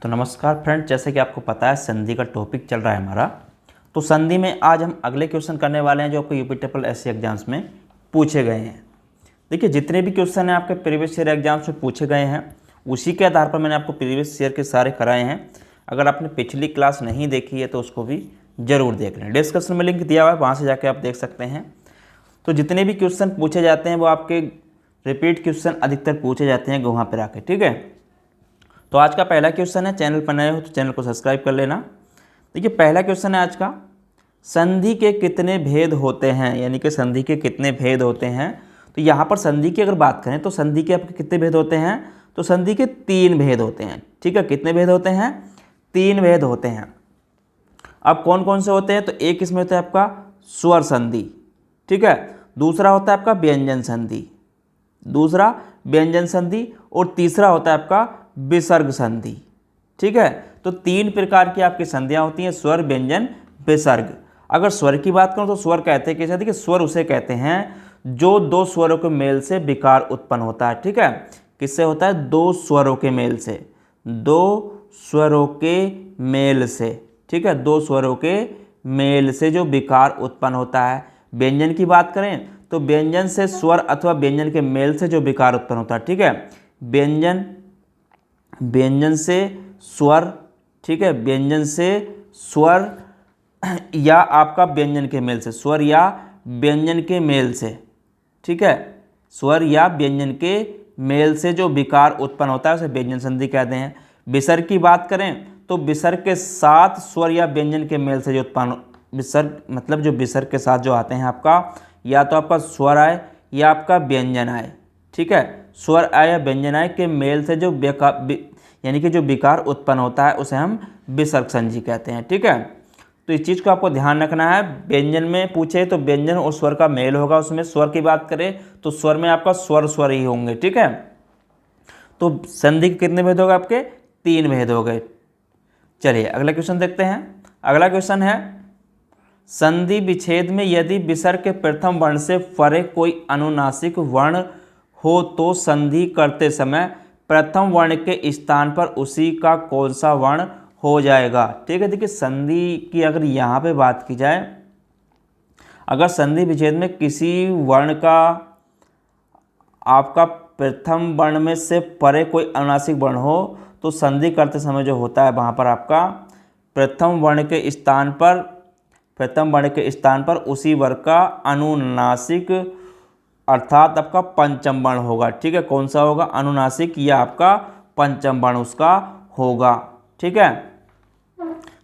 तो नमस्कार फ्रेंड, जैसे कि आपको पता है संधि का टॉपिक चल रहा है हमारा। तो संधि में आज हम अगले क्वेश्चन करने वाले हैं जो आपको यूपी ट्रिपल एससी एग्जाम्स में पूछे गए हैं। देखिए, जितने भी क्वेश्चन हैं आपके प्रीवियस ईयर एग्जाम्स में पूछे गए हैं उसी के आधार पर मैंने आपको प्रीवियस ईयर के सारे कराए हैं। अगर आपने पिछली क्लास नहीं देखी है तो उसको भी ज़रूर देख लें। डिस्क्रिप्शन में लिंक दिया हुआ है, वहाँ से जाके आप देख सकते हैं। तो जितने भी क्वेश्चन पूछे जाते हैं वो आपके रिपीट क्वेश्चन अधिकतर पूछे जाते हैं वहाँ पर आके, ठीक है। तो आज का पहला क्वेश्चन है, चैनल पर नए हो तो चैनल को सब्सक्राइब कर लेना। देखिए, पहला क्वेश्चन है आज का, संधि के कितने भेद होते हैं, यानी कि संधि के कितने भेद होते हैं। तो यहाँ पर संधि की अगर बात करें तो संधि के आपके कितने भेद होते हैं, तो संधि के 3 भेद होते हैं, ठीक है। कितने भेद होते हैं? 3 भेद होते हैं। अब कौन कौन से होते हैं? तो एक इसमें होता है आपका स्वर संधि, ठीक है। दूसरा होता है आपका व्यंजन संधि, दूसरा व्यंजन संधि, और तीसरा होता है आपका विसर्ग संधि, ठीक है। तो 3 प्रकार की आपकी संधियां होती हैं, स्वर, व्यंजन, विसर्ग। अगर स्वर की बात करूं तो स्वर कहते हैं कैसे? देखिए, स्वर उसे कहते हैं जो 2 स्वरों के मेल से विकार उत्पन्न होता है, ठीक है। किससे होता है? 2 स्वरों के मेल से, 2 स्वरों के मेल से, ठीक है। 2 स्वरों के मेल से जो विकार उत्पन्न होता है। व्यंजन की बात करें तो व्यंजन से स्वर अथवा व्यंजन के मेल से जो विकार उत्पन्न होता है, ठीक है। व्यंजन से स्वर, ठीक है, व्यंजन से स्वर या आपका व्यंजन के मेल से, स्वर या व्यंजन के मेल से, ठीक है, स्वर या व्यंजन के मेल से जो विकार उत्पन्न होता है उसे व्यंजन संधि कहते हैं। विसर्ग की बात करें तो विसर्ग के साथ स्वर या व्यंजन के मेल से जो उत्पन्न, विसर्ग मतलब जो विसर्ग के साथ जो आते हैं आपका, या तो आपका स्वर आए या आपका व्यंजन आए, ठीक है। स्वर आय या व्यंजन आय के मेल से जो यानी कि जो विकार उत्पन्न होता है उसे हम विसर्ग संधि कहते हैं, ठीक है। तो इस चीज़ को आपको ध्यान रखना है। व्यंजन में पूछे तो व्यंजन और स्वर का मेल होगा, उसमें स्वर की बात करें तो स्वर में आपका स्वर ही होंगे, ठीक है। तो संधि के कितने भेद हो गए? आपके 3 भेद हो गए। चलिए अगला क्वेश्चन देखते हैं। अगला क्वेश्चन है, संधि विच्छेद में यदि विसर्ग के प्रथम वर्ण से परे कोई अनुनासिक वर्ण हो तो संधि करते समय प्रथम वर्ण के स्थान पर उसी का कौन सा वर्ण हो जाएगा, ठीक है। देखिए, संधि की अगर यहाँ पे बात की जाए, अगर संधि विच्छेद में किसी वर्ण का आपका प्रथम वर्ण में से परे कोई अनुनासिक वर्ण हो तो संधि करते समय जो होता है वहाँ पर आपका प्रथम वर्ण के स्थान पर उसी वर्ग का अनुनासिक अर्थात आपका पंचम वर्ण होगा, ठीक है। कौन सा होगा? अनुनासिक, या आपका पंचम वर्ण उसका होगा, ठीक है।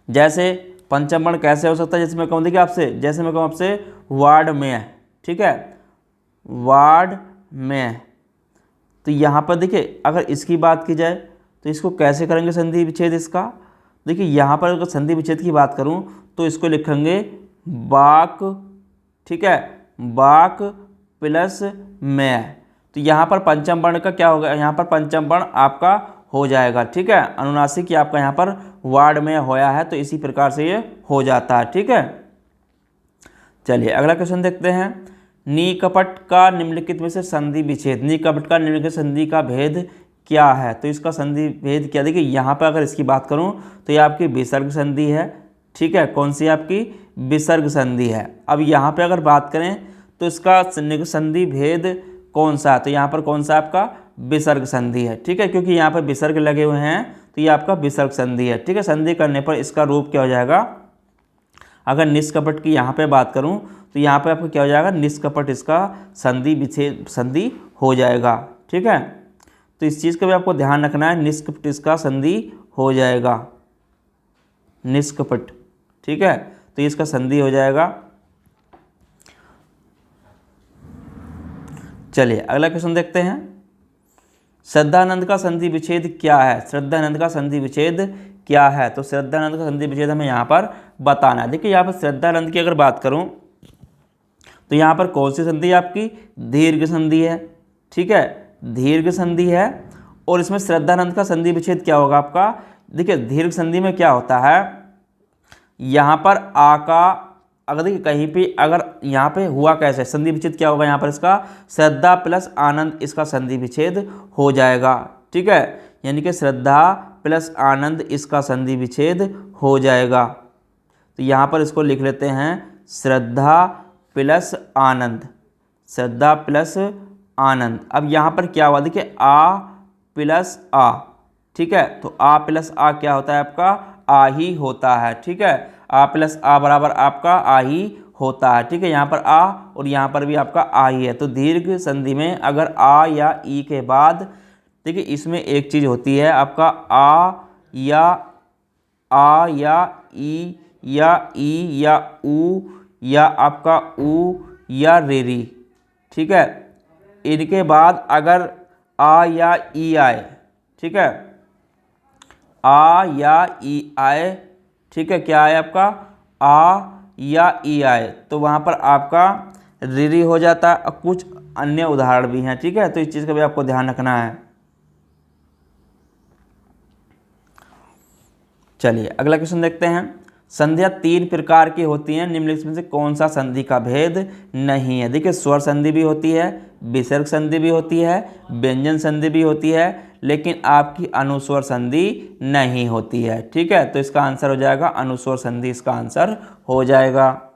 जैसे पंचम वर्ण कैसे हो सकता है? जैसे मैं कहूँ, देखिए आपसे, जैसे मैं कहूँ आपसे वार्ड में, ठीक है, वार्ड में, तो यहाँ पर देखिए अगर इसकी बात की जाए तो इसको कैसे करेंगे संधि विच्छेद इसका? देखिए, यहाँ पर अगर संधि विच्छेद की बात करूँ तो इसको लिखेंगे बाक, ठीक है, बाक प्लस में। तो यहाँ पर पंचम वर्ण का क्या होगा? यहाँ पर पंचम वर्ण आपका हो जाएगा, ठीक है। अनुनासिक ही आपका यहाँ पर वार्ड में होया है तो इसी प्रकार से ये हो जाता है, ठीक है। चलिए अगला क्वेश्चन देखते हैं। निकपट का निम्नलिखित में से संधि विच्छेद, निकपट का निम्नलिखित संधि का भेद क्या है? तो इसका संधि भेद क्या? देखिए, यहाँ पर अगर इसकी बात करूँ तो ये आपकी विसर्ग संधि है, ठीक है। कौन सी आपकी? विसर्ग संधि है। अब यहाँ पे अगर बात करें तो इसका संधि भेद कौन सा है? तो यहाँ पर कौन सा आपका? विसर्ग संधि है, ठीक है, क्योंकि यहाँ पर विसर्ग लगे हुए हैं तो ये आपका विसर्ग संधि है, ठीक है। संधि करने पर इसका रूप क्या हो जाएगा? अगर निष्कपट की यहाँ पे बात करूँ तो यहाँ पे आपका क्या हो जाएगा? निष्कपट इसका संधि विच्छेद संधि हो जाएगा, ठीक है। तो इस चीज़ का भी आपको ध्यान रखना है, निष्कपट इसका संधि हो जाएगा, निष्कपट, ठीक है। तो इसका संधि हो जाएगा। चलिए अगला क्वेश्चन देखते हैं। श्रद्धानंद का संधि विच्छेद क्या है? श्रद्धानंद का संधि विच्छेद क्या है? तो श्रद्धानंद का संधि विच्छेद हमें यहाँ पर बताना है। देखिए, यहाँ पर श्रद्धानंद की अगर बात करूँ तो यहाँ पर कौन सी संधि आपकी? दीर्घ संधि है, ठीक है, दीर्घ संधि है। और इसमें श्रद्धानंद का संधि विच्छेद क्या होगा आपका? देखिए, दीर्घ संधि में क्या होता है, यहाँ पर आ का अगर देखिए कहीं पे अगर यहाँ पे हुआ कैसे संधि विच्छेद क्या होगा? यहाँ पर इसका श्रद्धा प्लस आनंद इसका संधि विच्छेद हो जाएगा, ठीक है। यानी कि श्रद्धा प्लस आनंद, इसका संधि विच्छेद हो जाएगा। तो यहाँ पर इसको लिख लेते हैं श्रद्धा प्लस आनंद, श्रद्धा प्लस आनंद। अब यहाँ पर क्या हुआ, देखिए आ प्लस आ, ठीक है। तो आ प्लस आ क्या होता है आपका, आ ही होता है, ठीक है। आ प्लस आ बराबर आपका आ ही होता है, ठीक है। यहाँ पर आ और यहाँ पर भी आपका आ ही है। तो दीर्घ संधि में अगर आ या ई के बाद, देखिए इसमें एक चीज़ होती है आपका आ या ई या ऊ या आपका ऊ या रेरी, ठीक है। इनके बाद अगर आ या ई आए, ठीक है, आ या ई आए, ठीक है, क्या आए आपका आ या ई आए, तो वहाँ पर आपका रिरी हो जाता है। और कुछ अन्य उदाहरण भी हैं, ठीक है। तो इस चीज़ का भी आपको ध्यान रखना है। चलिए अगला क्वेश्चन देखते हैं। संधियाँ 3 प्रकार की होती हैं, निम्नलिखित में से कौन सा संधि का भेद नहीं है। देखिए स्वर संधि भी होती है, विसर्ग संधि भी होती है, व्यंजन संधि भी होती है, लेकिन आपकी अनुस्वर संधि नहीं होती है, ठीक है। तो इसका आंसर हो जाएगा अनुस्वर संधि, इसका आंसर हो जाएगा।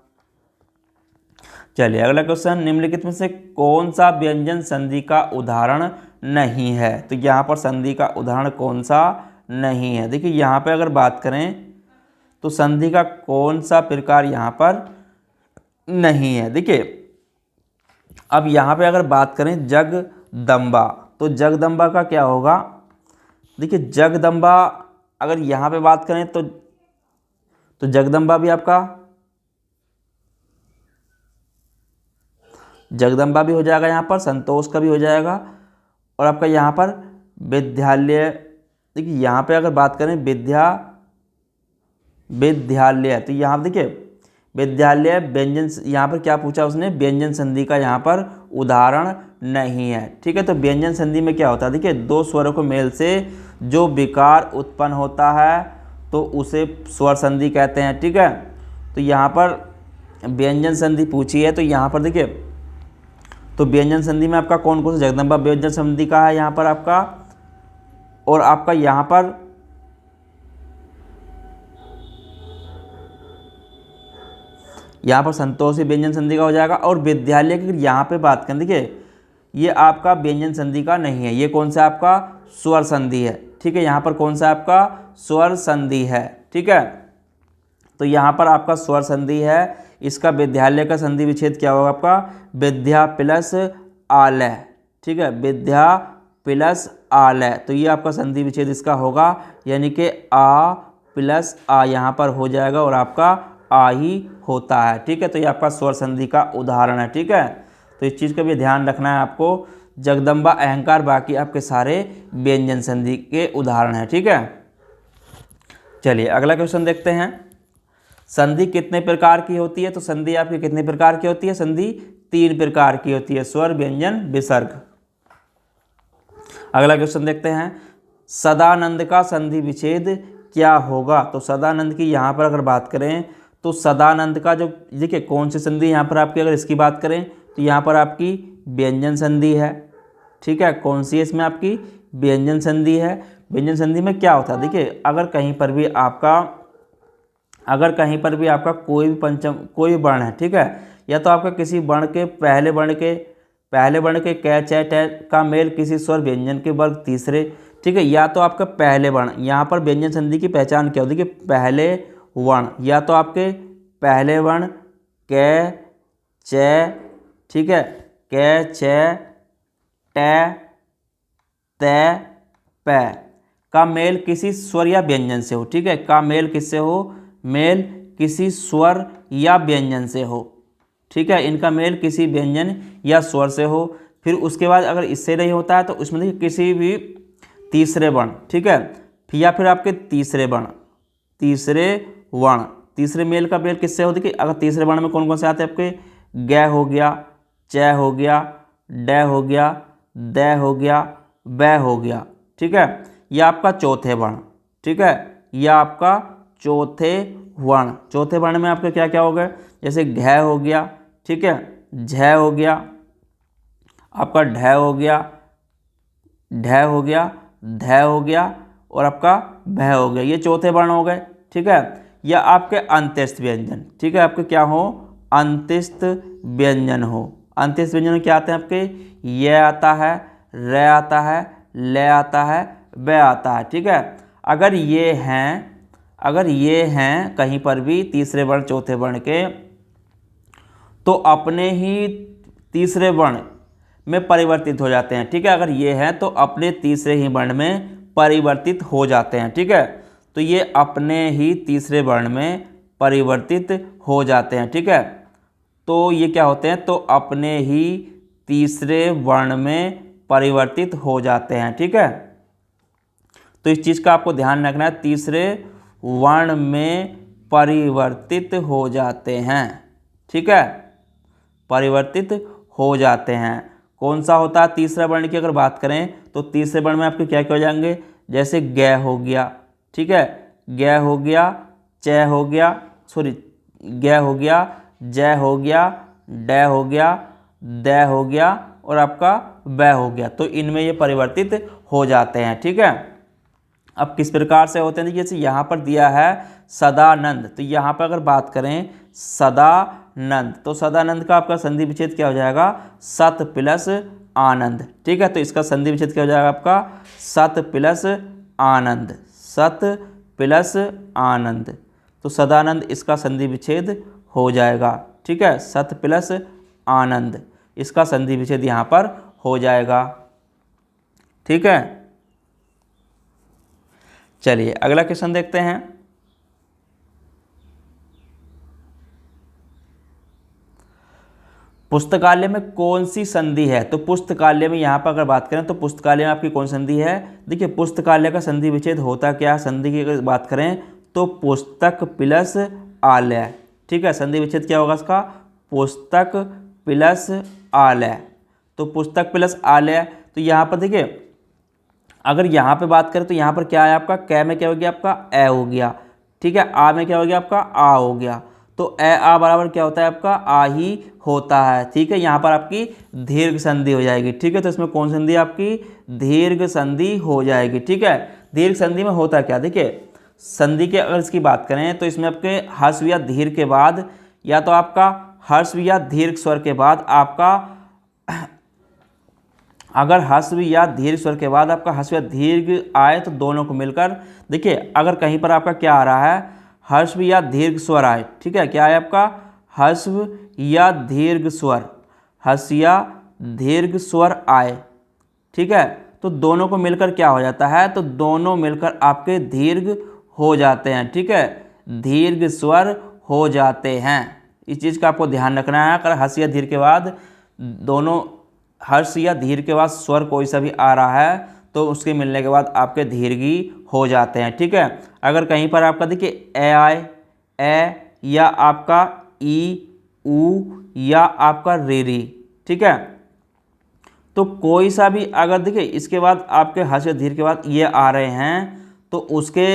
चलिए अगला क्वेश्चन, निम्नलिखित में से कौन सा व्यंजन संधि का उदाहरण नहीं है। तो यहाँ पर संधि का उदाहरण कौन सा नहीं है। देखिए यहाँ पे अगर बात करें तो संधि का कौन सा प्रकार यहाँ पर नहीं है। देखिए अब यहाँ पे अगर बात करें जगदम्बा, तो जगदम्बा का क्या होगा। देखिए जगदम्बा अगर यहाँ पे बात करें तो जगदम्बा भी आपका जगदम्बा भी हो जाएगा, यहाँ पर संतोष का भी हो जाएगा, और आपका यहाँ पर विद्यालय। देखिए यहाँ पे अगर बात करें विद्यालय, तो यहाँ देखिए विद्यालय व्यंजन, यहाँ पर क्या पूछा उसने, व्यंजन संधि का यहाँ पर उदाहरण नहीं है, ठीक है। तो व्यंजन संधि में क्या होता है, देखिए 2 स्वरों को मेल से जो विकार उत्पन्न होता है तो उसे स्वर संधि कहते हैं, ठीक है। तो यहाँ पर व्यंजन संधि पूछी है, तो यहाँ पर देखिए तो व्यंजन संधि में आपका कौन कौन सा, जगदम्बा व्यंजन संधि का है यहाँ पर आपका, और आपका यहाँ पर संतोषी व्यंजन संधि का हो जाएगा। और विद्यालय की यहाँ पे बात करें, देखिए ये आपका व्यंजन संधि का नहीं है, ये कौन सा आपका स्वर संधि है, ठीक है। यहाँ पर कौन सा आपका स्वर संधि है, ठीक है। तो यहाँ पर आपका स्वर संधि है, इसका विद्यालय का संधि विच्छेद क्या होगा आपका, विद्या प्लस आलय, ठीक है, विद्या प्लस आलय। तो ये आपका संधि विच्छेद इसका होगा, यानी कि आ प्लस आ यहाँ पर हो जाएगा और आपका आ ही होता है, ठीक है। तो ये आपका स्वर संधि का उदाहरण है, ठीक है। तो इस चीज़ का भी ध्यान रखना है आपको। जगदम्बा अहंकार बाकी आपके सारे व्यंजन संधि के उदाहरण हैं, ठीक है। चलिए अगला क्वेश्चन देखते हैं। संधि कितने प्रकार की होती है। तो संधि आपकी कितने प्रकार की होती है, संधि 3 प्रकार की होती है, स्वर व्यंजन विसर्ग। अगला क्वेश्चन देखते हैं, सदानंद का संधि विच्छेद क्या होगा। तो सदानंद की यहाँ पर अगर बात करें तो सदानंद का जो, देखिए कौन सी संधि यहाँ पर आपकी, अगर इसकी बात करें तो यहाँ पर आपकी व्यंजन संधि है, ठीक है। कौन सी है इसमें आपकी, व्यंजन संधि है। व्यंजन संधि में क्या होता है, देखिए अगर कहीं पर भी आपका कोई भी वर्ण है, ठीक है, या तो आपका किसी वर्ण के पहले वर्ण के कै च ट का मेल किसी स्वर व्यंजन के वर्ग तीसरे, ठीक है, या तो आपका पहले वर्ण, यहाँ पर व्यंजन संधि की पहचान क्या होती है कि पहले वर्ण, या तो आपके पहले वर्ण कै च, ठीक है, कै च ट त प का मेल किसी स्वर या व्यंजन से हो, ठीक है, का मेल किससे हो, मेल किसी स्वर या व्यंजन से हो, ठीक है, इनका मेल किसी व्यंजन या स्वर से हो। फिर उसके बाद अगर इससे नहीं होता है तो उसमें देखिए किसी भी तीसरे वर्ण, ठीक है, या फिर आपके तीसरे वर्ण तीसरे मेल का मेल किससे हो, देखिए अगर तीसरे वर्ण में कौन कौन से आते हैं आपके, ग हो गया, च हो गया, ड हो गया, द हो गया, ब हो गया, ठीक है, यह आपका चौथे वर्ण, ठीक है, यह आपका चौथे वर्ण में आपके क्या क्या हो गए, जैसे घ हो गया, ठीक है, झ हो गया, आपका ढ हो गया, ध हो गया और आपका भ हो गया, ये चौथे वर्ण हो गए। ठीक है, या आपके अंत्यस्थ व्यंजन। ठीक है, आपके क्या हो, अंत्यस्थ व्यंजन हो। अंत्यस्थ व्यंजन में क्या आते हैं आपके, ये आता है, र आता है, ल आता है, ब आता है। ठीक है, अगर ये हैं कहीं पर भी तीसरे वर्ण चौथे वर्ण के, तो अपने ही तीसरे वर्ण में परिवर्तित हो जाते हैं। ठीक है, अगर ये हैं तो अपने तीसरे ही वर्ण में परिवर्तित हो जाते हैं। ठीक है, तो ये अपने ही तीसरे वर्ण में परिवर्तित हो जाते हैं। ठीक है, तो ये क्या होते हैं, तो अपने ही तीसरे वर्ण में परिवर्तित हो जाते हैं। ठीक है, तो इस चीज़ का आपको ध्यान रखना है, तीसरे वर्ण में परिवर्तित हो जाते हैं। ठीक है, परिवर्तित हो जाते हैं। कौन सा होता है तीसरा वर्ण की अगर बात करें, तो तीसरे वर्ण में आपके क्या क्या हो जाएंगे, जैसे ग हो गया। ठीक है, ग हो गया, च हो गया, सॉरी ग हो गया, ज हो गया, ड हो गया, द हो गया और आपका ब हो गया। तो इनमें ये परिवर्तित हो जाते हैं। ठीक है, अब किस प्रकार से होते हैं, देखिए जैसे यहाँ पर दिया है सदानंद, तो यहाँ पर अगर बात करें सदानंद, तो सदानंद का आपका संधि विच्छेद क्या हो जाएगा, सत प्लस आनंद। ठीक है, तो इसका संधि विच्छेद क्या हो जाएगा आपका, सत प्लस आनंद, सत प्लस आनंद। तो सदानंद इसका संधि विच्छेद हो जाएगा। ठीक है, सत प्लस आनंद इसका संधि विच्छेद यहाँ पर हो जाएगा। ठीक है, चलिए अगला क्वेश्चन देखते हैं। पुस्तकालय में कौन सी संधि है, तो पुस्तकालय में यहाँ पर अगर बात करें तो पुस्तकालय में आपकी कौन संधि है, देखिए पुस्तकालय का संधि विच्छेद होता क्या है, संधि की अगर बात करें तो पुस्तक प्लस आलय। ठीक है, संधि विच्छेद क्या होगा इसका, पुस्तक प्लस आलय। तो पुस्तक प्लस आलय, तो यहाँ पर देखिए अगर यहाँ पे बात करें तो यहाँ पर क्या है आपका, क में क्या हो गया आपका, ए हो गया। ठीक है, आ में क्या हो गया आपका, आ हो गया। तो ए आ बराबर क्या होता है आपका, आ ही होता है। ठीक है, यहाँ पर आपकी दीर्घ संधि हो जाएगी। ठीक है, तो इसमें कौन संधि आपकी, दीर्घ संधि हो जाएगी। ठीक है, दीर्घ संधि में होता क्या, देखिए संधि के अगर इसकी बात करें तो इसमें आपके हर्ष या दीर्घ के बाद, या तो आपका हर्ष या दीर्घ स्वर के बाद आपका, अगर हस्व या दीर्घ स्वर के बाद आपका हस्व या दीर्घ आए तो दोनों को मिलकर, देखिए अगर कहीं पर आपका क्या आ रहा है, हस्व या दीर्घ स्वर आए। ठीक है, क्या है आपका, हस्व या दीर्घ स्वर, हस्व या दीर्घ स्वर आए। ठीक है, तो दोनों को मिलकर क्या हो जाता है, तो दोनों मिलकर आपके दीर्घ हो जाते हैं। ठीक है, दीर्घ स्वर हो जाते हैं। इस चीज़ का आपको ध्यान रखना है, अगर हस्व या दीर्घ के बाद दोनों, हर्ष या दीर्घ के बाद स्वर कोई सा भी आ रहा है तो उसके मिलने के बाद आपके दीर्घी हो जाते हैं। ठीक है, अगर कहीं पर आपका देखिए ए आए, ए या आपका ई, ऊ या आपका री। ठीक है, तो कोई सा भी अगर देखिए इसके बाद आपके हर्ष या दीर्घ के बाद ये आ रहे हैं तो उसके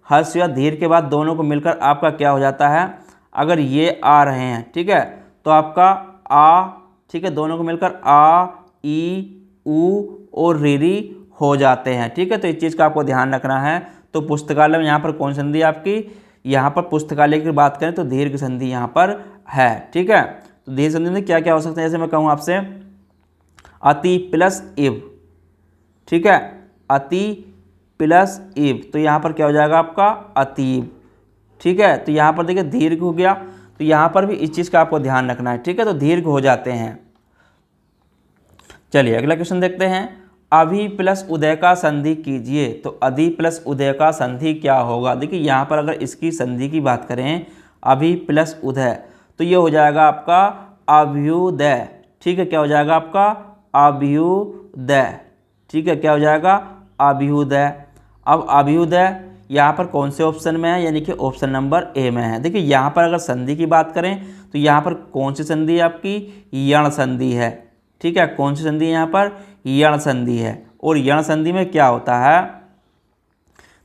हर्ष या दीर्घ के बाद दोनों को मिलकर आपका क्या हो जाता है, अगर ये आ रहे हैं ठीक है तो आपका आ, ठीक है, दोनों को मिलकर आ, ई, ऊ और री हो जाते हैं। ठीक है, तो इस चीज़ का आपको ध्यान रखना है। तो पुस्तकालय में यहाँ पर कौन संधि आपकी, यहाँ पर पुस्तकालय की बात करें तो दीर्घ संधि यहाँ पर है। ठीक है, तो दीर्घ संधि में क्या क्या हो सकते हैं, जैसे मैं कहूँ आपसे अति प्लस इव। ठीक है, अति प्लस इव, तो यहाँ पर क्या हो जाएगा आपका अतीब। ठीक है, तो यहाँ पर देखिए दीर्घ हो गया, तो यहाँ पर भी इस चीज़ का आपको ध्यान रखना है। ठीक है, तो दीर्घ हो जाते हैं। चलिए अगला क्वेश्चन देखते हैं। अभि प्लस उदय का संधि कीजिए, तो अधि प्लस उदय का संधि क्या होगा। देखिए यहाँ पर अगर इसकी संधि की बात करें अभि प्लस उदय, तो ये हो जाएगा आपका अभ्युदय। ठीक है, क्या हो जाएगा आपका अभ्युदय। ठीक है, क्या हो जाएगा अभ्युदय। अब अभ्युदय यहाँ पर कौन से ऑप्शन में है, यानी कि ऑप्शन नंबर ए में है। देखिए यहाँ पर अगर संधि की बात करें तो यहाँ पर कौन सी संधि है आपकी, यण संधि है। ठीक है, कौन सी संधि है यहाँ पर, यण संधि है। और यण संधि में क्या होता है,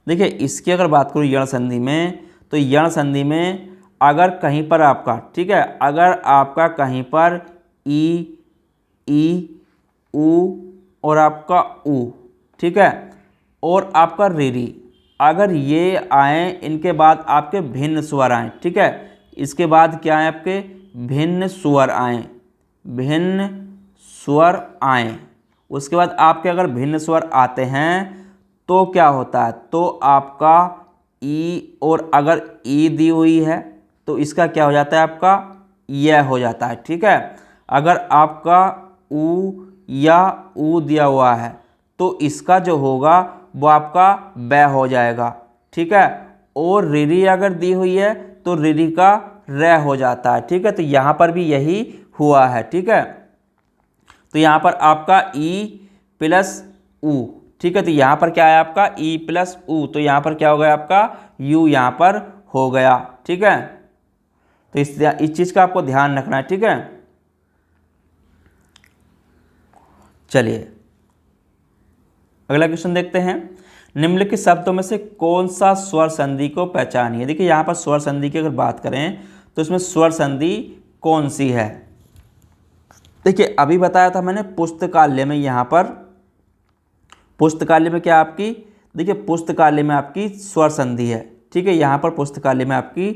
देखिए इसकी अगर बात करूँ यण संधि में, तो यण संधि में अगर कहीं पर आपका, ठीक है, अगर आपका कहीं पर ई, ऊ और आपका ऊ, ठीक है, और आपका रीरी, अगर ये आए इनके बाद आपके भिन्न स्वर आए, ठीक है, इसके बाद क्या आए आपके भिन्न स्वर आए, भिन्न स्वर आए, उसके बाद आपके अगर भिन्न स्वर आते हैं तो क्या होता है, तो आपका ई, और अगर ई दी हुई है तो इसका क्या हो जाता है, आपका यह हो जाता है, ठीक है। अगर आपका ऊ या ऊ दिया हुआ है तो इसका जो होगा वो आपका बै हो जाएगा, ठीक है। और रिरी अगर दी हुई है तो रिरी का रै हो जाता है, ठीक है। तो यहाँ पर भी यही हुआ है, ठीक है। तो यहाँ पर आपका ई प्लस ऊ, ठीक है। तो यहाँ पर क्या है आपका ई प्लस ऊ, तो यहाँ पर क्या हो गया आपका यू यहाँ पर हो गया, ठीक है। तो इस चीज़ का आपको ध्यान रखना है, ठीक है। चलिए अगला क्वेश्चन देखते हैं। निम्नलिखित शब्दों में से कौन सा स्वर संधि को पहचानिए। देखिए यहाँ पर स्वर संधि की अगर बात करें तो इसमें स्वर संधि कौन सी है। देखिए अभी बताया था मैंने पुस्तकालय में, यहाँ पर पुस्तकालय में क्या आपकी, देखिए पुस्तकालय में आपकी स्वर संधि है, ठीक है। यहाँ पर पुस्तकालय में आपकी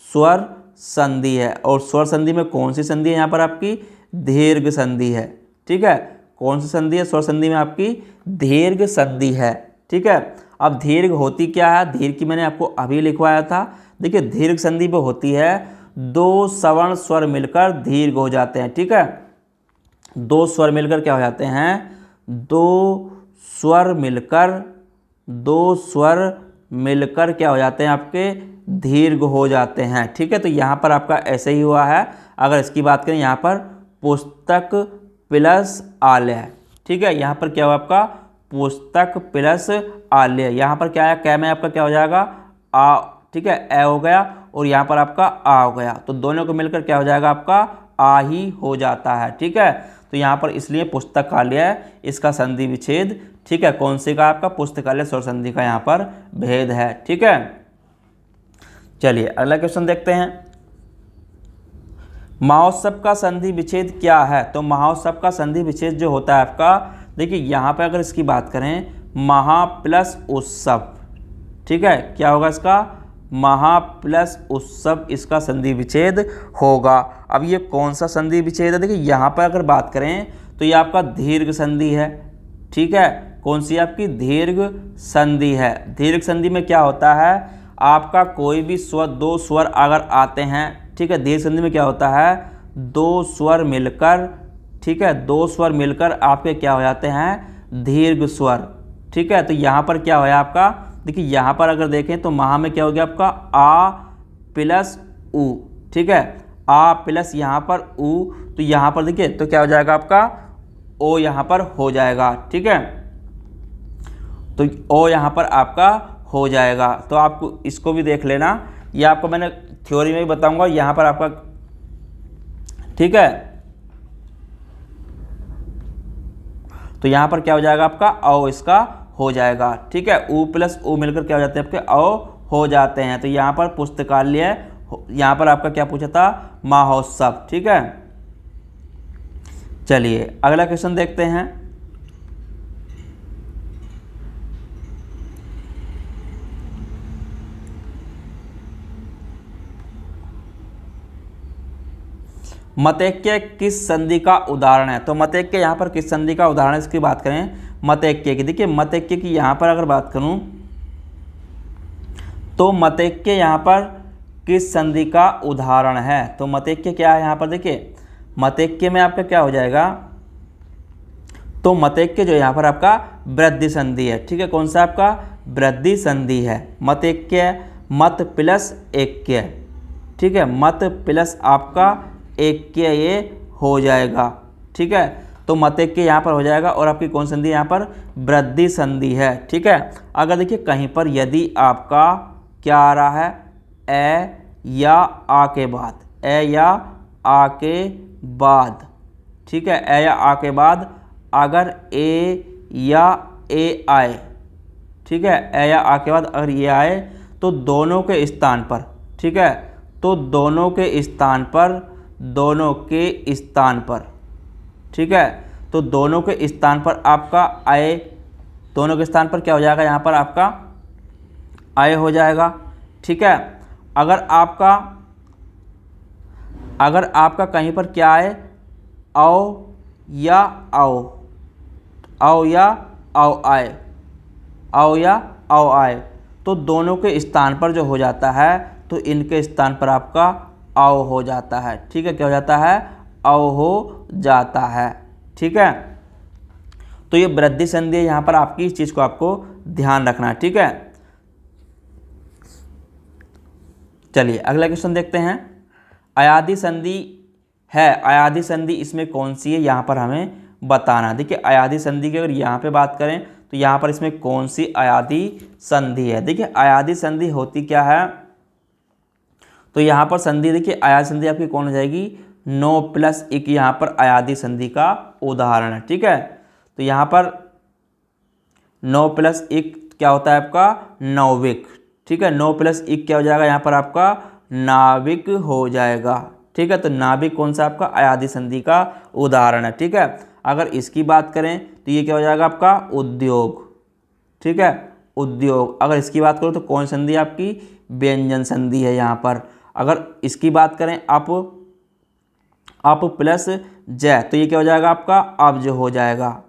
स्वर संधि है, और स्वर संधि में कौन सी संधि है, यहाँ पर आपकी दीर्घ संधि है, ठीक है। कौन सी संधि है, स्वर संधि में आपकी दीर्घ संधि है, ठीक है। अब दीर्घ होती क्या है, दीर्घ की मैंने आपको अभी लिखवाया था। देखिए दीर्घ संधि वो होती है दो सवर्ण स्वर मिलकर दीर्घ हो जाते हैं, ठीक है। दो स्वर मिलकर क्या हो जाते हैं, दो स्वर मिलकर क्या हो जाते हैं, आपके दीर्घ हो जाते हैं, ठीक है। तो यहाँ पर आपका ऐसे ही हुआ है। अगर इसकी बात करें यहाँ पर पुस्तक प्लस आलय, ठीक है। यहाँ पर क्या हुआ आपका पुस्तक प्लस आलय, यहाँ पर क्या है कै में आपका क्या हो जाएगा आ, ठीक है, ए हो गया, और यहाँ पर आपका आ हो गया, तो दोनों को मिलकर क्या हो जाएगा आपका आ ही हो जाता है, ठीक है। तो यहाँ पर इसलिए पुस्तकालय इसका संधि विच्छेद, ठीक है, कौन सी का आपका पुस्तकालय स्वर संधि का यहाँ पर भेद है, ठीक है। चलिए अगला क्वेश्चन देखते हैं। महोत्सव का संधि विच्छेद क्या है। तो महोत्सव का संधि विच्छेद जो होता है आपका, देखिए यहाँ पे अगर इसकी बात करें महा प्लस उत्सव, ठीक है, क्या होगा इसका महा प्लस उत्सव, इसका संधि विच्छेद होगा। अब ये कौन सा संधि विच्छेद है, देखिए यहाँ पर अगर बात करें तो ये आपका दीर्घ संधि है, ठीक है। कौन सी आपकी दीर्घ संधि है। दीर्घ संधि में क्या होता है, आपका कोई भी स्वर, दो स्वर अगर आते हैं, ठीक है, दीर्घ संधि में क्या होता है दो स्वर मिलकर, ठीक है, दो स्वर मिलकर आपके क्या हो जाते हैं दीर्घ स्वर, ठीक है। तो यहाँ पर क्या होया आपका, देखिए यहाँ पर अगर देखें तो महा में क्या हो गया आपका आ प्लस ऊ, ठीक है, आ प्लस यहाँ पर ऊ, तो यहाँ पर देखिए तो क्या हो जाएगा आपका ओ यहाँ पर हो जाएगा, ठीक है। तो ओ यहाँ पर आपका हो जाएगा। तो आपको इसको भी देख लेना, ये आपको मैंने थ्योरी में भी बताऊंगा, यहाँ पर आपका, ठीक है। तो यहाँ पर क्या हो जाएगा आपका औ इसका हो जाएगा, ठीक है। ऊ प्लस ऊ मिलकर क्या हो जाते हैं आपके औ हो जाते हैं। तो यहाँ पर पुस्तकालय, यहाँ पर आपका क्या पूछा था महोत्सव, ठीक है। चलिए अगला क्वेश्चन देखते हैं। मतैक्य किस संधि का उदाहरण है। तो मतैक्य यहाँ पर किस संधि का उदाहरण है, इसकी बात करें मतैक्य की। देखिए मतैक्य की यहाँ पर अगर बात करूँ तो मतैक्य यहाँ पर किस संधि का उदाहरण है। तो मतैक्य क्या है यहाँ पर, देखिए मतैक्य में आपका क्या हो जाएगा, तो मतैक्य जो यहाँ पर आपका वृद्धि संधि है, ठीक है। कौन सा आपका वृद्धि संधि है। मतैक्य मत प्लस ऐक्य, ठीक है, मत प्लस आपका ऐक्य ये हो जाएगा, ठीक है। तो मतैक्य यहाँ पर हो जाएगा, और आपकी कौन संधि यहाँ पर वृद्धि संधि है, ठीक है। अगर देखिए कहीं पर यदि आपका क्या आ रहा है ए या आ के बाद, ए या आ के बाद, ठीक है, ए या आ के बाद अगर ए या ए आए, ठीक है, ए या आ के बाद अगर ये आए तो दोनों के स्थान पर, ठीक है, तो दोनों के स्थान पर, दोनों के स्थान पर, ठीक है, तो दोनों के स्थान पर आपका आए, दोनों के स्थान पर क्या हो जाएगा, यहाँ पर आपका आय हो जाएगा। ठीक है, अगर आपका कहीं पर क्या है, औ या औ, औ या औ आय, औ या औ आय, तो दोनों के स्थान पर जो हो जाता है तो इनके स्थान पर आपका औ हो जाता है। ठीक है, क्या हो जाता है, औ हो जाता है। ठीक है, तो ये वृद्धि संधि है, यहाँ पर आपकी इस चीज़ को आपको ध्यान रखना है। ठीक है, चलिए अगला क्वेश्चन देखते हैं। अयादि संधि है, अयादि संधि इसमें कौन सी है, यहाँ पर हमें बताना। देखिए अयादि संधि की अगर यहाँ पे बात करें तो यहाँ पर इसमें कौन सी अयादि संधि है। देखिए अयादि संधि होती क्या है, तो यहाँ पर संधि देखिए अयादि संधि आपकी कौन हो जाएगी, 9+1, यहाँ पर अयादि संधि का उदाहरण है। ठीक है, तो यहाँ पर 9+1 क्या होता है आपका, नौविक। ठीक है, 9+1 क्या हो जाएगा, यहाँ पर आपका नाविक हो जाएगा। ठीक है, तो नाविक कौन सा आपका अयादि संधि का उदाहरण है। ठीक है, अगर इसकी बात करें तो ये क्या हो जाएगा आपका उद्योग। ठीक है, उद्योग। अगर इसकी बात करो तो कौन संधि आपकी, व्यंजन संधि है यहाँ पर। अगर इसकी बात करें अप प्लस जय, तो ये क्या हो जाएगा आपका अब्ज हो जाएगा।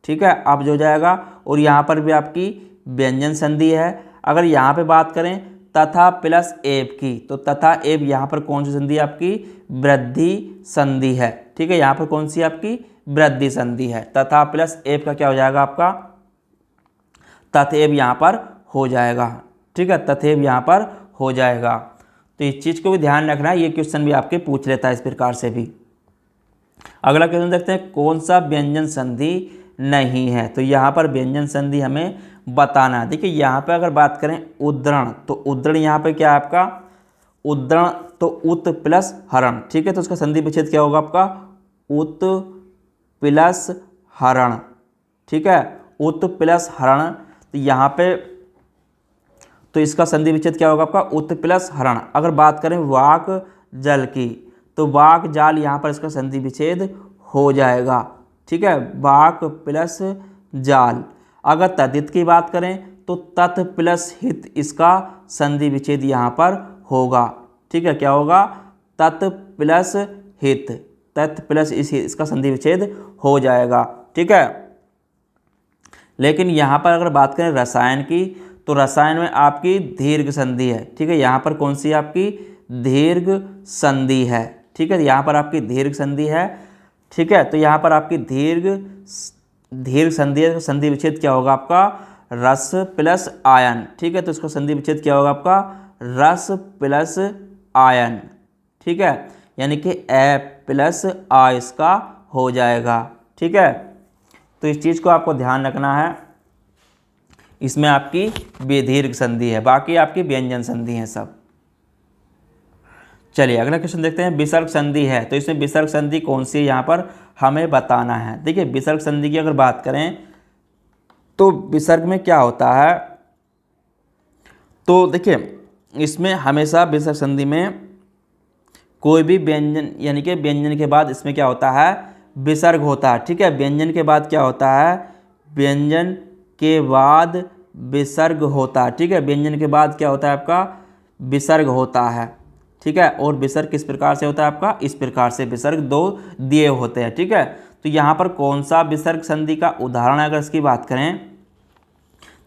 ठीक है, अब्ज हो जाएगा। और यहाँ पर भी आपकी व्यंजन संधि है। अगर यहाँ पे बात करें तथा प्लस एव की, तो तथा एव यहाँ पर कौन सी संधि आपकी, वृद्धि संधि है। ठीक है, यहाँ पर कौन सी आपकी, वृद्धि संधि है। तथा प्लस एव का क्या हो जाएगा आपका, तथेव यहाँ पर हो जाएगा। ठीक है, तथेव यहाँ पर हो जाएगा। तो इस चीज़ को भी ध्यान रखना है, ये क्वेश्चन भी आपके पूछ लेता है इस प्रकार से भी। अगला क्वेश्चन देखते हैं, कौन सा व्यंजन संधि नहीं है, तो यहाँ पर व्यंजन संधि हमें बताना है। देखिए यहाँ पे अगर बात करें उद्धरण, तो उद्धरण यहाँ पे क्या है आपका, उद्धरण तो उत प्लस हरण। ठीक है, तो उसका संधि विच्छेद क्या होगा आपका, उत प्लस हरण। ठीक है, उत प्लस हरण, तो यहाँ पे तो इसका संधि विच्छेद क्या होगा आपका, उत प्लस हरण। अगर बात करें वाक जल की, तो वाक जाल, यहाँ पर इसका संधि विच्छेद हो जाएगा। ठीक है, वाक प्लस जाल। अगर तदित की बात करें तो तत् प्लस हित, इसका संधि विच्छेद यहाँ पर होगा। ठीक है, क्या होगा, तत् प्लस हित, तत् प्लस इसका संधि विच्छेद हो जाएगा। ठीक है, लेकिन यहाँ पर अगर बात करें रसायन की, तो रसायन में आपकी दीर्घ संधि है। ठीक है, यहाँ पर कौन सी है आपकी, दीर्घ संधि है। ठीक है, यहाँ पर आपकी दीर्घ संधि है। ठीक है, तो यहाँ पर आपकी दीर्घ संधि है, तो संधि विच्छेद क्या होगा आपका, रस प्लस आयन। ठीक है, तो इसका संधि विच्छेद क्या होगा आपका, रस प्लस आयन। ठीक है, यानी कि ए प्लस आ इसका हो जाएगा। ठीक है, तो इस चीज़ को आपको ध्यान रखना है, इसमें आपकी दीर्घ संधि है, बाकी आपकी व्यंजन संधि है सब। चलिए अगला क्वेश्चन देखते हैं, विसर्ग संधि है, तो इसमें विसर्ग संधि कौन सी है यहाँ पर हमें बताना है। देखिए विसर्ग संधि की अगर बात करें तो विसर्ग में क्या होता है, तो देखिए इसमें हमेशा विसर्ग संधि में कोई भी व्यंजन, यानी कि व्यंजन के बाद इसमें क्या होता है, विसर्ग होता है। ठीक है, व्यंजन के बाद क्या होता है, व्यंजन के बाद विसर्ग होता है। ठीक है, व्यंजन के बाद क्या होता है आपका, विसर्ग होता है। ठीक है, और विसर्ग किस प्रकार से होता है आपका, इस प्रकार से विसर्ग दो दिए होते हैं। ठीक है, तो यहाँ पर कौन सा विसर्ग संधि का उदाहरण है, अगर इसकी बात करें,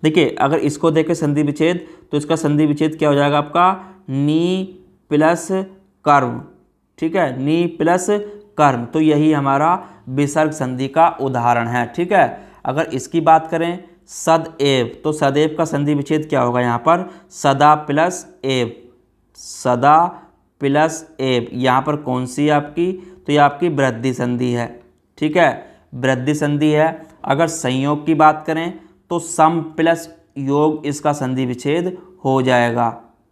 देखिए अगर इसको देखें संधि विच्छेद, तो इसका संधि विच्छेद क्या हो जाएगा आपका, नी प्लस कर्म। ठीक है, नी प्लस कर्म, तो यही हमारा विसर्ग संधि का उदाहरण है। ठीक है, अगर इसकी बात करें सदैव, तो सदैव का संधि विच्छेद क्या होगा यहाँ पर, सदा प्लस एव, सदा प्लस एव। यहाँ पर कौन सी है आपकी, तो ये आपकी वृद्धि संधि है। ठीक है, वृद्धि संधि है। अगर संयोग की बात करें तो सम प्लस योग, इसका संधि विच्छेद हो जाएगा।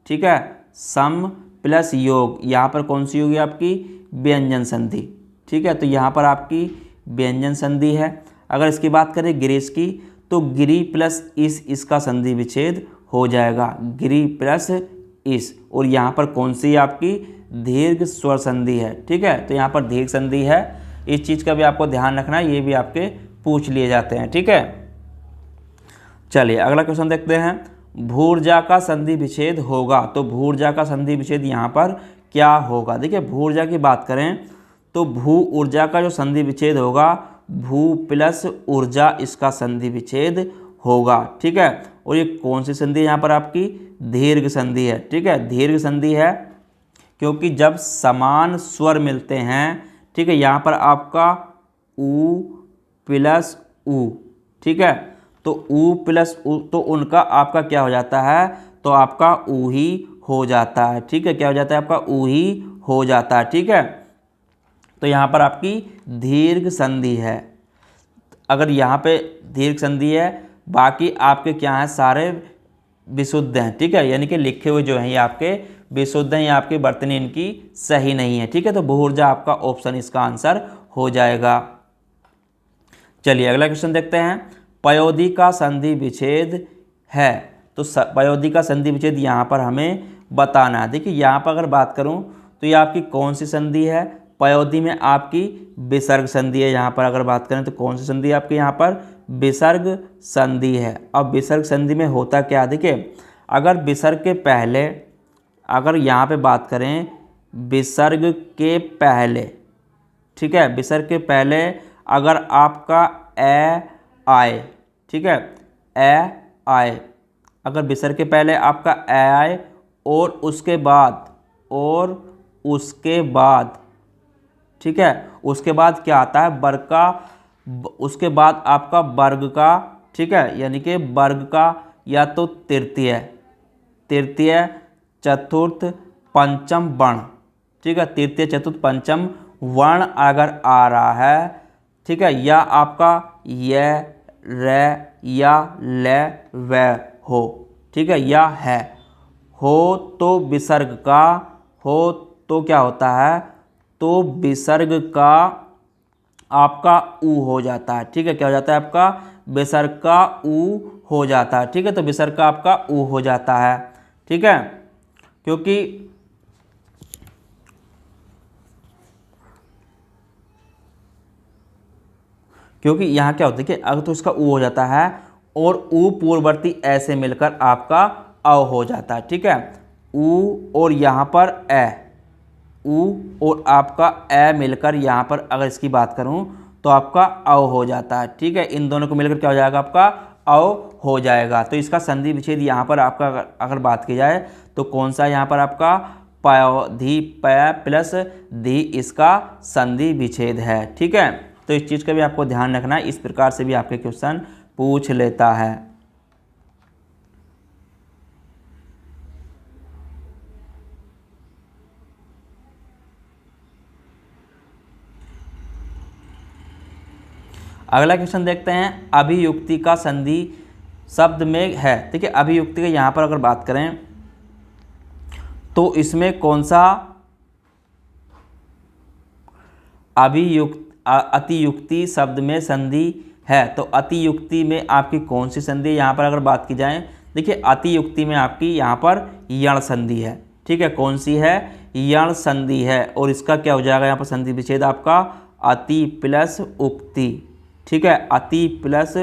ठीक है, सम प्लस योग, यहाँ पर कौन सी होगी आपकी, व्यंजन संधि। ठीक है, तो यहाँ पर आपकी व्यंजन संधि है। अगर इसकी बात करें गिरीश की, तो गिरी प्लस इस, इसका संधि विच्छेद हो जाएगा, गिरी प्लस इस। और यहाँ पर कौन सी आपकी दीर्घ स्वर संधि है। ठीक है, तो यहाँ पर दीर्घ संधि है, इस चीज़ का भी आपको ध्यान रखना है, ये भी आपके पूछ लिए जाते हैं। ठीक है, चलिए अगला क्वेश्चन देखते हैं। भू ऊर्जा का संधि विच्छेद होगा, तो भू ऊर्जा का संधि विच्छेद यहाँ पर क्या होगा। देखिए भू ऊर्जा की बात करें तो भू ऊर्जा का जो संधि विच्छेद होगा, भू प्लस ऊर्जा इसका संधि विच्छेद होगा। ठीक है, और ये कौन सी संधि है यहाँ पर आपकी, दीर्घ संधि है। ठीक है, दीर्घ संधि है क्योंकि जब समान स्वर मिलते हैं, ठीक है, यहाँ पर आपका ऊ प्लस ऊ, ठीक है, तो ऊ प्लस ऊ, तो उनका आपका क्या हो जाता है, तो आपका ऊ ही हो जाता है। ठीक है, क्या हो जाता है आपका ऊ ही हो जाता है। ठीक है, तो यहाँ पर आपकी दीर्घ संधि है। अगर यहाँ पे दीर्घ संधि है, बाकी आपके क्या हैं, सारे विशुद्ध हैं। ठीक है, यानी कि लिखे हुए जो हैं ये आपके विशुद्ध हैं, ये आपकी वर्तनी इनकी सही नहीं है। ठीक है, तो भू ऊर्जा आपका ऑप्शन इसका आंसर हो जाएगा। चलिए अगला क्वेश्चन देखते हैं। पयोधी का संधि विच्छेद है, तो पयोधी का संधि विच्छेद यहाँ पर हमें बताना है। देखिए यहाँ पर अगर बात करूँ तो ये आपकी कौन सी संधि है, पयोधी में आपकी विसर्ग संधि है। यहाँ पर अगर बात करें तो कौन सी संधि आपकी यहाँ पर विसर्ग संधि है। अब विसर्ग संधि में होता क्या, देखिए अगर विसर्ग के पहले, अगर यहाँ पे बात करें विसर्ग के पहले, ठीक है, विसर्ग के पहले अगर आपका ए आए, ठीक है, ए आए, अगर विसर्ग के पहले आपका ए आए और उसके बाद ठीक है, उसके बाद क्या आता है वर्ग का, उसके बाद आपका वर्ग का, ठीक है, यानी कि वर्ग का या तो तृतीय, चतुर्थ, पंचम वर्ण, ठीक है, तृतीय चतुर्थ पंचम वर्ण अगर आ रहा है, ठीक है, या आपका य रे या ले व हो, ठीक है, या है हो, तो विसर्ग का हो तो क्या होता है, तो विसर्ग का आपका ऊ हो जाता है। ठीक है, क्या हो जाता है आपका विसर्ग का ऊ हो जाता है। ठीक है, तो विसर्ग का आपका ऊ हो जाता है। ठीक है, क्योंकि यहाँ क्या होता है कि अगर तो इसका ऊ हो जाता है और ऊ पूर्ववर्ती ऐसे मिलकर आपका अ हो जाता है। ठीक है, ऊ और यहाँ पर ए, ऊ और आपका ए मिलकर यहाँ पर अगर इसकी बात करूँ तो आपका अ हो जाता है। ठीक है, इन दोनों को मिलकर क्या हो जाएगा आपका अ हो जाएगा। तो इसका संधि विच्छेद यहाँ पर आपका अगर बात की जाए तो कौन सा यहाँ पर आपका पयोधी पय प्लस धी इसका संधि विच्छेद है। ठीक है, तो इस चीज़ का भी आपको ध्यान रखना है, इस प्रकार से भी आपके क्वेश्चन पूछ लेता है। अगला क्वेश्चन देखते हैं। अभियुक्ति का संधि शब्द में है। ठीक है, अभियुक्ति का यहाँ पर अगर बात करें तो इसमें कौन सा अतियुक्ति शब्द में संधि है, तो अतियुक्ति में आपकी कौन सी संधि है यहाँ पर अगर बात की जाए, देखिए अतियुक्ति में आपकी यहाँ पर यण संधि है। ठीक है, कौन सी है, यण संधि है, और इसका क्या हो जाएगा यहाँ पर संधि विच्छेद आपका अति प्लस उक्ति। ठीक है, अति प्लस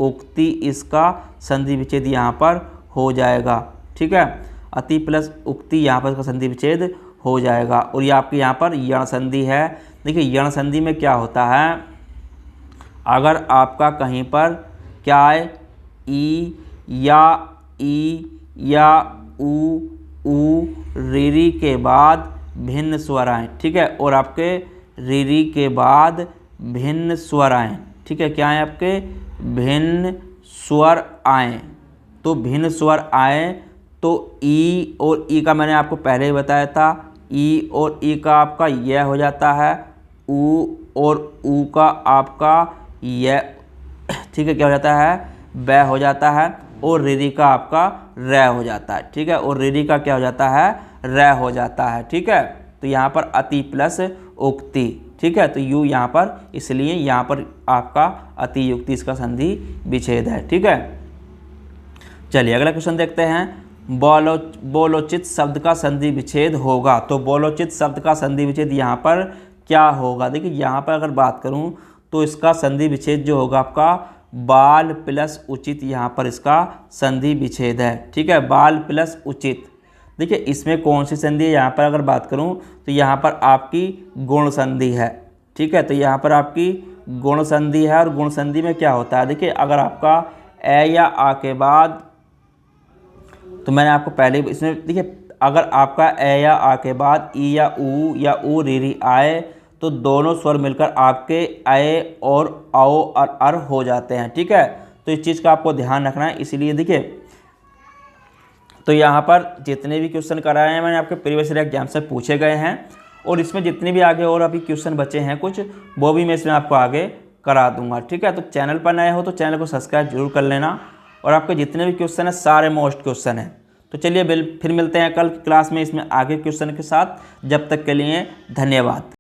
उक्ति इसका संधि विच्छेद यहाँ पर हो जाएगा। ठीक है, अति प्लस उक्ति यहाँ पर इसका संधि विच्छेद हो जाएगा, और ये आपकी यहाँ पर यण संधि है। देखिए यण संधि में क्या होता है, अगर आपका कहीं पर क्या है ई या ऊ रीरी के बाद भिन्न स्वर आए। ठीक है, और आपके रीरी के बाद भिन्न स्वर आए। ठीक है, क्या आए आपके भिन्न स्वर आए, तो भिन्न स्वर आए तो ई और ई का मैंने आपको पहले ही बताया था, ई और ई का आपका यह हो जाता है, ऊ और ऊ का आपका यह, ठीक है, क्या हो जाता है बै हो जाता है, और रीरी का आपका रै हो जाता है। ठीक है, और रीरी का क्या हो जाता है रै हो जाता है। ठीक है, तो यहाँ पर अति प्लस उक्ति। ठीक है, तो यू यहाँ पर, इसलिए यहाँ पर आपका अतियुक्ति इसका संधि विच्छेद है। ठीक है, चलिए अगला क्वेश्चन देखते हैं। बोलोचित शब्द का संधि विच्छेद होगा, तो बोलोचित शब्द का संधि विच्छेद यहाँ पर क्या होगा। देखिए यहाँ पर अगर बात करूँ तो इसका संधि विच्छेद जो होगा आपका बाल प्लस उचित यहाँ पर इसका संधि विच्छेद है। ठीक है, बाल प्लस उचित। देखिए इसमें कौन सी संधि है, यहाँ पर अगर बात करूँ तो यहाँ पर आपकी गुण संधि है। ठीक है, तो यहाँ पर आपकी गुण संधि है, और गुण संधि में क्या होता है, देखिए अगर आपका ए या आ के बाद, तो मैंने आपको पहले इसमें देखिए अगर आपका ए या आ के बाद ई या ऊ री आए तो दोनों स्वर मिलकर आपके ए और आओ और अर हो जाते हैं। ठीक है, तो इस चीज़ का आपको ध्यान रखना है। इसीलिए देखिए तो यहाँ पर जितने भी क्वेश्चन कराए हैं मैंने आपके प्रीवियस ईयर एग्जाम से पूछे गए हैं, और इसमें जितने भी आगे और अभी क्वेश्चन बचे हैं कुछ, वो भी मैं इसमें आपको आगे करा दूंगा। ठीक है, तो चैनल पर नए हो तो चैनल को सब्सक्राइब जरूर कर लेना, और आपके जितने भी क्वेश्चन हैं सारे मोस्ट क्वेश्चन हैं। तो चलिए फिर मिलते हैं कल की क्लास में इसमें आगे क्वेश्चन के साथ। जब तक के लिए धन्यवाद।